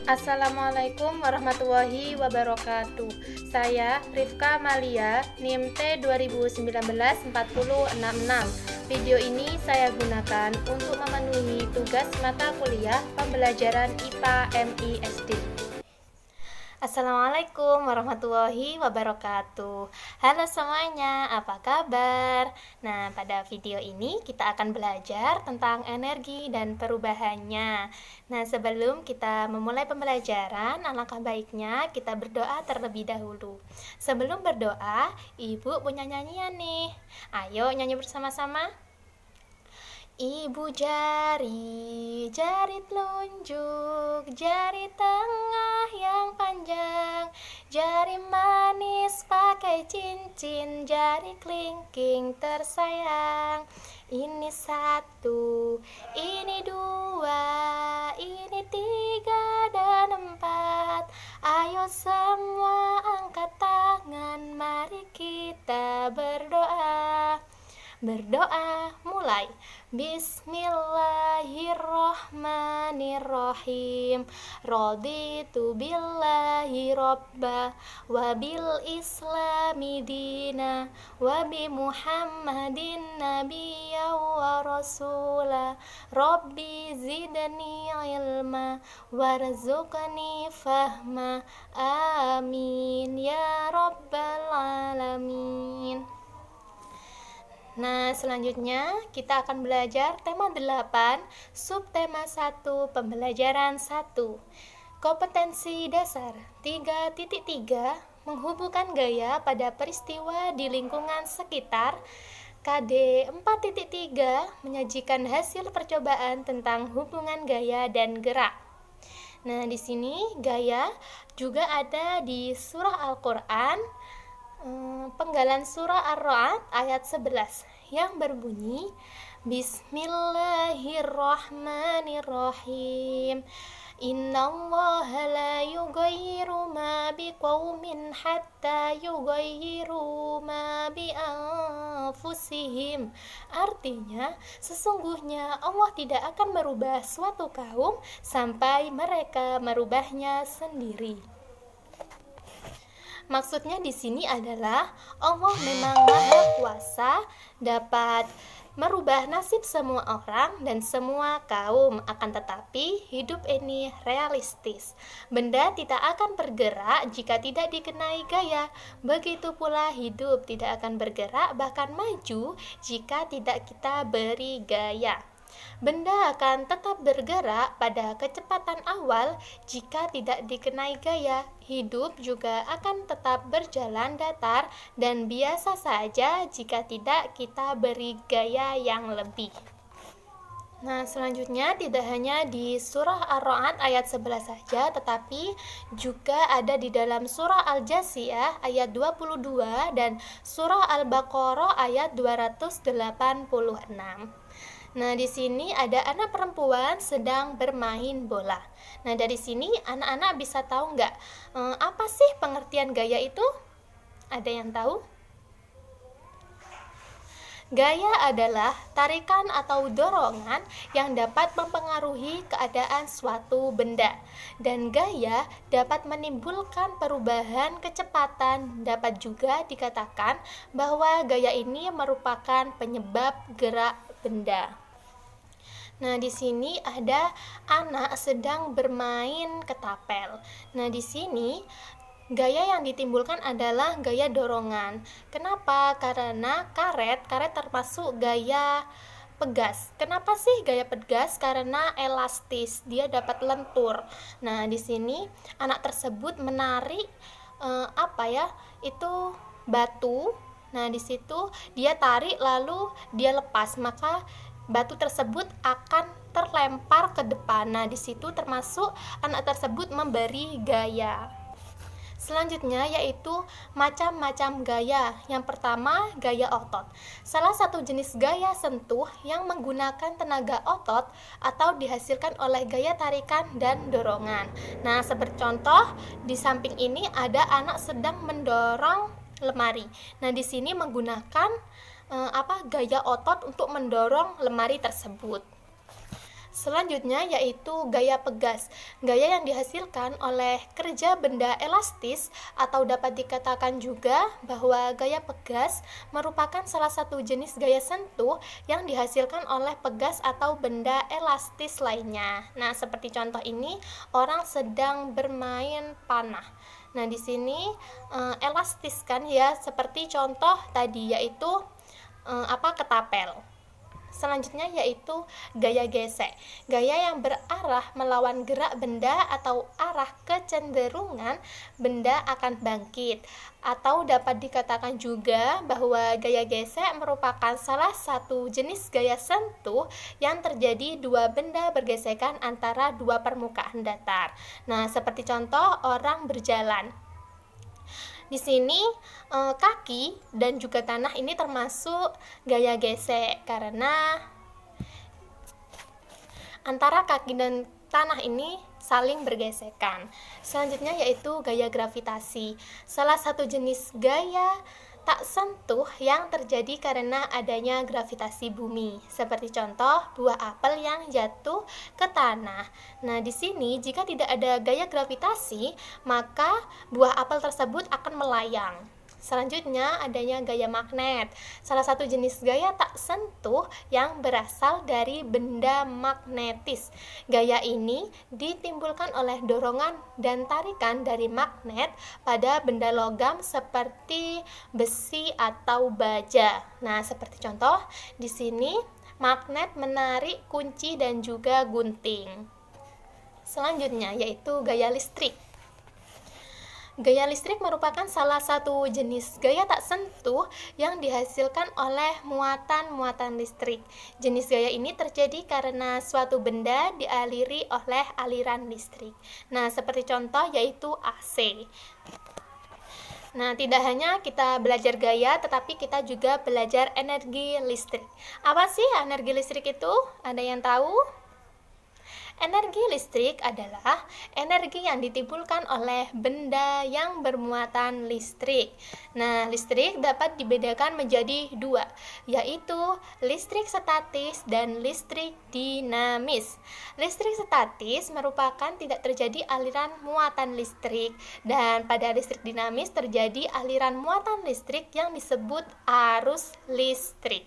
Assalamualaikum warahmatullahi wabarakatuh. Saya Rifka Malia, NIM T 2019-4066. Video ini saya gunakan untuk memenuhi tugas mata kuliah pembelajaran IPA MISD. Assalamualaikum warahmatullahi wabarakatuh. Halo semuanya, apa kabar? Nah, pada video ini kita akan belajar tentang energi dan perubahannya. Nah, sebelum kita memulai pembelajaran, alangkah baiknya kita berdoa terlebih dahulu. Sebelum berdoa, Ibu punya nyanyian nih. Ayo nyanyi bersama-sama. Ibu jari, jari telunjuk, jari tengah yang panjang, jari manis pakai cincin, jari kelingking tersayang. Ini satu, ini dua, ini tiga dan empat. Ayo semua angkat tangan, mari kita berdoa. Berdoa mulai. Bismillahirrahmanirrahim. Raditu billahi robba wa bil islami dina wa bi muhammadin nabiyya wa rasula. Rabbi zidni ilma warzuqni fahma. Amin ya rabbal alamin. Nah, selanjutnya kita akan belajar tema 8, subtema 1, pembelajaran 1. Kompetensi dasar 3.3, menghubungkan gaya pada peristiwa di lingkungan sekitar. KD 4.3, menyajikan hasil percobaan tentang hubungan gaya dan gerak. Nah, di sini gaya juga ada di surah Al-Qur'an. Penggalan surah Ar-Ra'd ayat 11 yang berbunyi Bismillahirrahmanirrahim. Innallaha la yughayyiru ma biqaumin hatta yughayyiru ma bi anfusihim. Artinya, sesungguhnya Allah tidak akan merubah suatu kaum sampai mereka merubahnya sendiri. Maksudnya di sini adalah Allah memang Maha Kuasa, dapat merubah nasib semua orang dan semua kaum, akan tetapi hidup ini realistis. Benda tidak akan bergerak jika tidak dikenai gaya. Begitu pula hidup tidak akan bergerak bahkan maju jika tidak kita beri gaya. Benda akan tetap bergerak pada kecepatan awal jika tidak dikenai gaya. Hidup juga akan tetap berjalan datar dan biasa saja jika tidak kita beri gaya yang lebih. Nah, selanjutnya tidak hanya di surah Ar-Ra'd ayat 11 saja, tetapi juga ada di dalam surah Al-Jasiyah ayat 22 dan surah Al-Baqarah ayat 286. Nah, di sini ada anak perempuan sedang bermain bola. Nah, dari sini anak-anak bisa tahu nggak apa sih pengertian gaya itu? Ada yang tahu? Gaya adalah tarikan atau dorongan yang dapat mempengaruhi keadaan suatu benda. Dan gaya dapat menimbulkan perubahan kecepatan. Dapat juga dikatakan bahwa gaya ini merupakan penyebab gerak benda. Nah, di sini ada anak sedang bermain ketapel. Nah, di sini gaya yang ditimbulkan adalah gaya dorongan. Kenapa? Karena karet termasuk gaya pegas. Kenapa sih gaya pegas? Karena elastis, dia dapat lentur. Nah, di sini anak tersebut menarik itu batu. Nah, di situ dia tarik lalu dia lepas, maka batu tersebut akan terlempar ke depan. Nah, di situ termasuk anak tersebut memberi gaya. Selanjutnya yaitu macam-macam gaya. Yang pertama, gaya otot. Salah satu jenis gaya sentuh yang menggunakan tenaga otot atau dihasilkan oleh gaya tarikan dan dorongan. Nah, seperti contoh di samping ini ada anak sedang mendorong lemari. Nah, di sini menggunakan gaya otot untuk mendorong lemari tersebut. Selanjutnya yaitu gaya pegas. Gaya yang dihasilkan oleh kerja benda elastis, atau dapat dikatakan juga bahwa gaya pegas merupakan salah satu jenis gaya sentuh yang dihasilkan oleh pegas atau benda elastis lainnya. Nah, seperti contoh ini, orang sedang bermain panah. Nah, di sini elastis kan ya, seperti contoh tadi yaitu ketapel. Selanjutnya yaitu gaya gesek. Gaya yang berarah melawan gerak benda atau arah kecenderungan benda akan bangkit. Atau dapat dikatakan juga bahwa gaya gesek merupakan salah satu jenis gaya sentuh yang terjadi dua benda bergesekan antara dua permukaan datar. Nah, seperti contoh orang berjalan. Di sini kaki dan juga tanah ini termasuk gaya gesek karena antara kaki dan tanah ini saling bergesekan. Selanjutnya yaitu gaya gravitasi. Salah satu jenis gaya tak sentuh yang terjadi karena adanya gravitasi bumi. Seperti contoh buah apel yang jatuh ke tanah. Nah, di sini jika tidak ada gaya gravitasi, maka buah apel tersebut akan melayang. Selanjutnya adanya gaya magnet, salah satu jenis gaya tak sentuh yang berasal dari benda magnetis. Gaya ini ditimbulkan oleh dorongan dan tarikan dari magnet pada benda logam seperti besi atau baja. Nah, seperti contoh di sini magnet menarik kunci dan juga gunting. Selanjutnya yaitu gaya listrik. Gaya listrik merupakan salah satu jenis gaya tak sentuh yang dihasilkan oleh muatan-muatan listrik. Jenis gaya ini terjadi karena suatu benda dialiri oleh aliran listrik. Nah, seperti contoh yaitu AC. Nah, tidak hanya kita belajar gaya, tetapi kita juga belajar energi listrik. Apa sih energi listrik itu? Ada yang tahu? Energi listrik adalah energi yang ditimbulkan oleh benda yang bermuatan listrik. Nah, listrik dapat dibedakan menjadi dua, yaitu listrik statis dan listrik dinamis. Listrik statis merupakan tidak terjadi aliran muatan listrik, dan pada listrik dinamis terjadi aliran muatan listrik yang disebut arus listrik.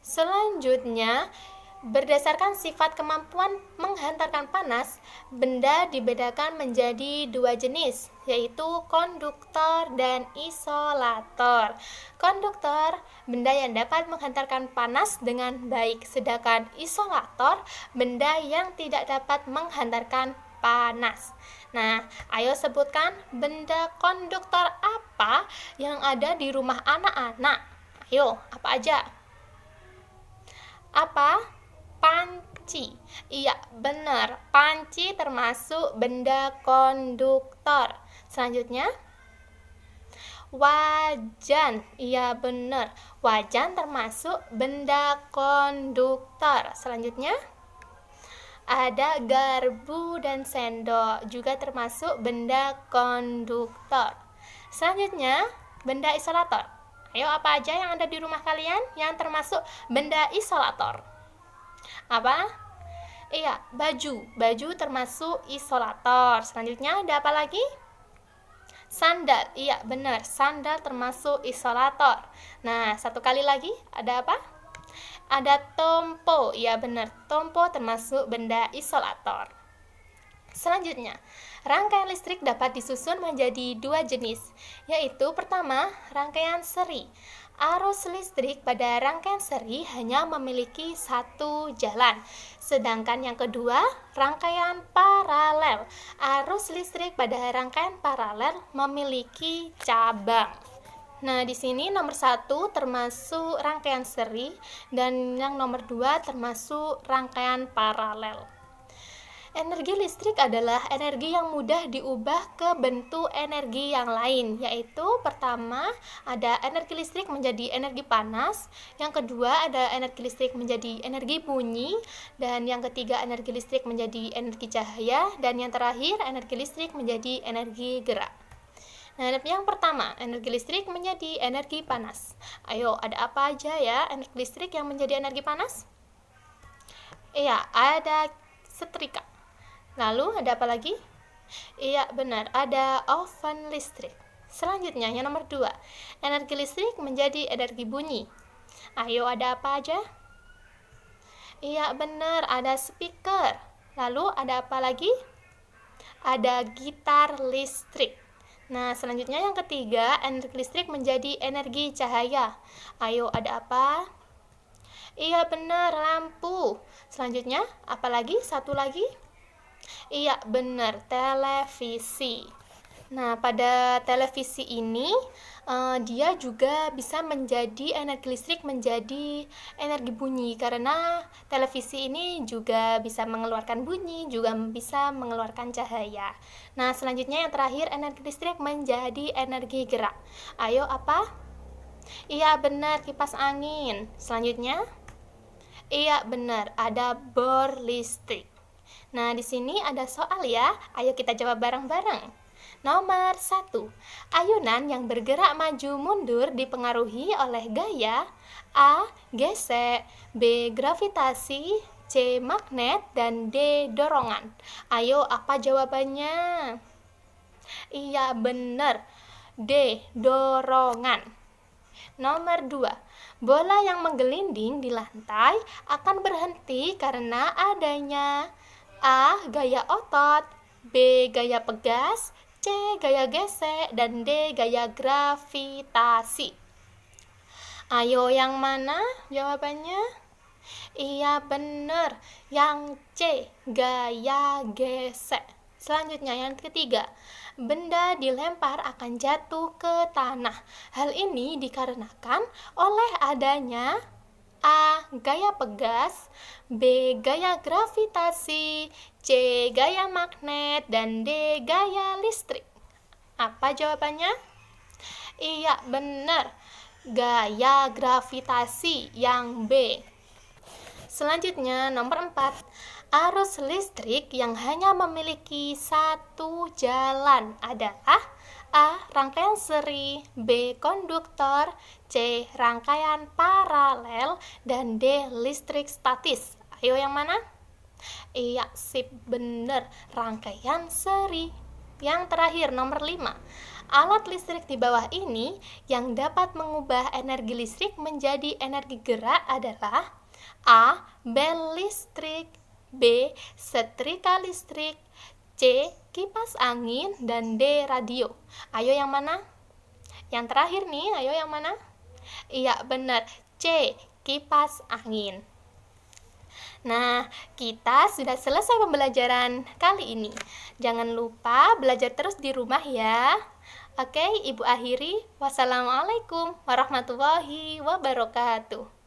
Selanjutnya, berdasarkan sifat kemampuan menghantarkan panas, benda dibedakan menjadi dua jenis, yaitu konduktor dan isolator. Konduktor, benda yang dapat menghantarkan panas dengan baik, sedangkan isolator, benda yang tidak dapat menghantarkan panas. Nah, ayo sebutkan benda konduktor apa yang ada di rumah anak-anak. Ayo, apa aja? Apa? Panci. Iya, benar. Panci termasuk benda konduktor. Selanjutnya, wajan. Iya, benar. Wajan termasuk benda konduktor. Selanjutnya, ada garpu dan sendok, juga termasuk benda konduktor. Selanjutnya, benda isolator. Ayo, apa aja yang ada di rumah kalian yang termasuk benda isolator? Apa? Iya, baju. Baju termasuk isolator. Selanjutnya ada apa lagi? Sandal. Iya, benar. Sandal termasuk isolator. Nah, satu kali lagi, ada apa? Ada tompo. Iya, benar. Tompo termasuk benda isolator. Selanjutnya, rangkaian listrik dapat disusun menjadi dua jenis, yaitu pertama, rangkaian seri. Arus listrik pada rangkaian seri hanya memiliki satu jalan, sedangkan yang kedua, rangkaian paralel. Arus listrik pada rangkaian paralel memiliki cabang. Nah, di sini nomor 1 termasuk rangkaian seri dan yang nomor 2 termasuk rangkaian paralel. Energi listrik adalah energi yang mudah diubah ke bentuk energi yang lain, yaitu pertama ada energi listrik menjadi energi panas, yang kedua ada energi listrik menjadi energi bunyi, dan yang ketiga energi listrik menjadi energi cahaya, dan yang terakhir energi listrik menjadi energi gerak. Nah, yang pertama, energi listrik menjadi energi panas. Ayo, ada apa aja ya energi listrik yang menjadi energi panas? Iya, ada setrika. Lalu ada apa lagi? Iya, benar, ada oven listrik. Selanjutnya, yang nomor 2, energi listrik menjadi energi bunyi. Ayo, ada apa aja? Iya, benar, ada speaker. Lalu ada apa lagi? Ada gitar listrik. Nah, selanjutnya yang ketiga, energi listrik menjadi energi cahaya. Ayo, ada apa? Iya, benar, lampu. Selanjutnya, apa lagi? Satu lagi? Iya, benar, televisi. Nah, pada televisi ini dia juga bisa menjadi energi listrik menjadi energi bunyi, karena televisi ini juga bisa mengeluarkan bunyi, juga bisa mengeluarkan cahaya. Nah, selanjutnya yang terakhir, energi listrik menjadi energi gerak. Ayo, apa? Iya, benar, kipas angin. Selanjutnya, iya, benar, ada bor listrik. Nah, di sini ada soal ya. Ayo kita jawab bareng-bareng. Nomor 1. Ayunan yang bergerak maju mundur dipengaruhi oleh gaya A. Gesek, B. Gravitasi, C. Magnet, dan D. Dorongan. Ayo, apa jawabannya? Iya, benar. D. Dorongan. Nomor 2. Bola yang menggelinding di lantai akan berhenti karena adanya A. Gaya otot, B. Gaya pegas, C. Gaya gesek, dan D. Gaya gravitasi. Ayo, yang mana jawabannya? Iya, benar, yang C. Gaya gesek. Selanjutnya yang ketiga, benda dilempar akan jatuh ke tanah. Hal ini dikarenakan oleh adanya A. Gaya pegas, B. Gaya gravitasi, C. Gaya magnet, dan D. Gaya listrik. Apa jawabannya? Iya, benar, gaya gravitasi yang B. Selanjutnya, nomor 4. Arus listrik yang hanya memiliki satu jalan adalah A. Rangkaian seri, B. Konduktor, C. Rangkaian paralel, dan D. Listrik statis. Ayo, yang mana? Iya, sip, bener, rangkaian seri. Yang terakhir, nomor 5. Alat listrik di bawah ini yang dapat mengubah energi listrik menjadi energi gerak adalah A. Bel listrik, B. Setrika listrik, C. Kipas angin, dan D. Radio. Ayo, yang mana? Yang terakhir nih, ayo yang mana? Iya, benar, C. Kipas angin. Nah, kita sudah selesai pembelajaran kali ini. Jangan lupa belajar terus di rumah ya. Oke, Ibu akhiri. Wassalamualaikum warahmatullahi wabarakatuh.